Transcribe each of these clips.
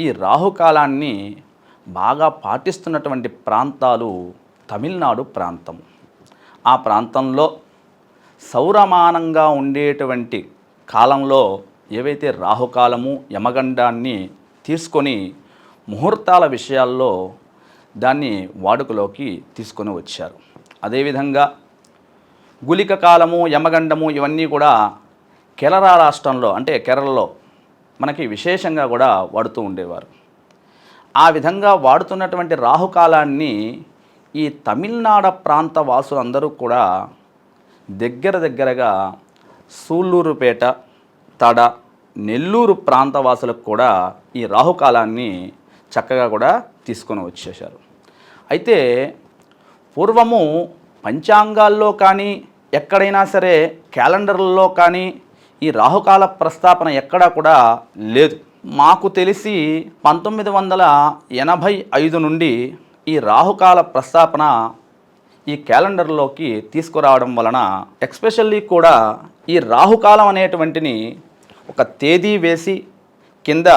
ఈ రాహుకాలాన్ని బాగా పాటిస్తున్నటువంటి ప్రాంతాలు తమిళనాడు ప్రాంతం. ఆ ప్రాంతంలో సౌరమానంగా ఉండేటువంటి కాలంలో ఏవైతే రాహుకాలము యమగండాన్ని తీసుకొని ముహూర్తాల విషయాల్లో దాన్ని వాడుకలోకి తీసుకొని వచ్చారు. అదేవిధంగా గుళిక కాలము యమగండము ఇవన్నీ కూడా కేరళ రాష్ట్రంలో అంటే కేరళలో మనకి విశేషంగా కూడా వాడుతూ ఉండేవారు. ఆ విధంగా వాడుతున్నటువంటి రాహుకాలాన్ని ఈ తమిళనాడు ప్రాంత వాసులందరూ కూడా దగ్గరగా సూళ్ళూరుపేట, తడ, నెల్లూరు ప్రాంత వాసులకు కూడా ఈ రాహుకాలాన్ని చక్కగా కూడా తీసుకొని వచ్చేశారు. అయితే పూర్వము పంచాంగాల్లో కానీ ఎక్కడైనా సరే క్యాలెండర్లలో కానీ ఈ రాహుకాల ప్రస్తాపన ఎక్కడా కూడా లేదు. మాకు తెలిసి 1985 నుండి ఈ రాహుకాల ప్రస్తాపన ఈ క్యాలెండర్లోకి తీసుకురావడం వలన ఎక్స్పెషల్లీ కూడా ఈ రాహుకాలం అనేటువంటిని ఒక తేదీ వేసి కింద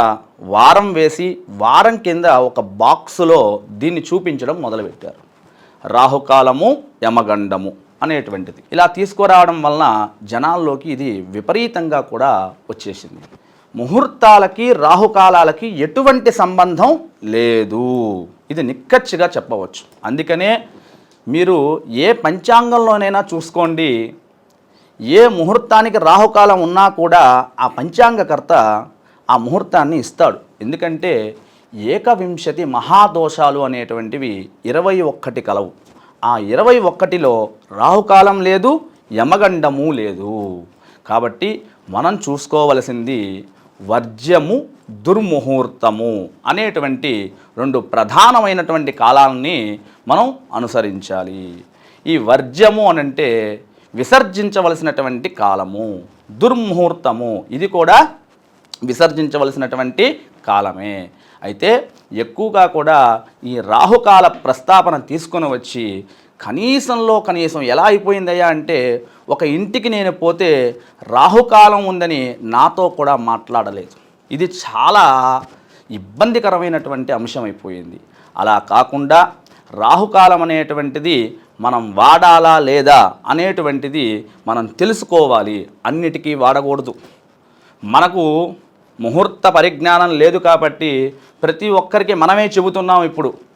వారం వేసి వారం కింద ఒక బాక్సులో దీన్ని చూపించడం మొదలుపెట్టారు. రాహుకాలము యమగండము అనేటువంటిది ఇలా తీసుకురావడం వలన జనాల్లోకి ఇది విపరీతంగా కూడా వచ్చేసింది. ముహూర్తాలకి రాహుకాలాలకి ఎటువంటి సంబంధం లేదు, ఇది నిక్కచ్చిగా చెప్పవచ్చు. అందుకనే మీరు ఏ పంచాంగంలోనైనా చూసుకోండి, ఏ ముహూర్తానికి రాహుకాలం ఉన్నా కూడా ఆ పంచాంగకర్త ఆ ముహూర్తాన్ని ఇస్తాడు. ఎందుకంటే ఏకవింశతి మహాదోషాలు అనేటువంటివి 21 కలవు. ఆ 21లో రాహుకాలం లేదు, యమగండము లేదు. కాబట్టి మనం చూసుకోవలసింది వర్జ్యము, దుర్ముహూర్తము అనేటువంటి 2 ప్రధానమైనటువంటి కాలాలని మనం అనుసరించాలి. ఈ వర్జ్యము అనంటే విసర్జించవలసినటువంటి కాలము, దుర్ముహూర్తము ఇది కూడా విసర్జించవలసినటువంటి కాలమే. అయితే ఎక్కువగా కూడా ఈ రాహుకాల ప్రస్తాపన తీసుకొని వచ్చి కనీసం ఎలా అయిపోయిందయ్యా అంటే ఒక ఇంటికి నేను పోతే రాహుకాలం ఉందని నాతో కూడా మాట్లాడలేదు. ఇది చాలా ఇబ్బందికరమైనటువంటి అంశం అయిపోయింది. అలా కాకుండా రాహుకాలం అనేటువంటిది మనం వాడాలా లేదా అనేటువంటిది మనం తెలుసుకోవాలి. అన్నిటికీ వాడకూడదు. మనకు ముహూర్త పరిజ్ఞానం లేదు కాబట్టి ప్రతి ఒక్కరికి మనమే చెబుతున్నాం. ఇప్పుడు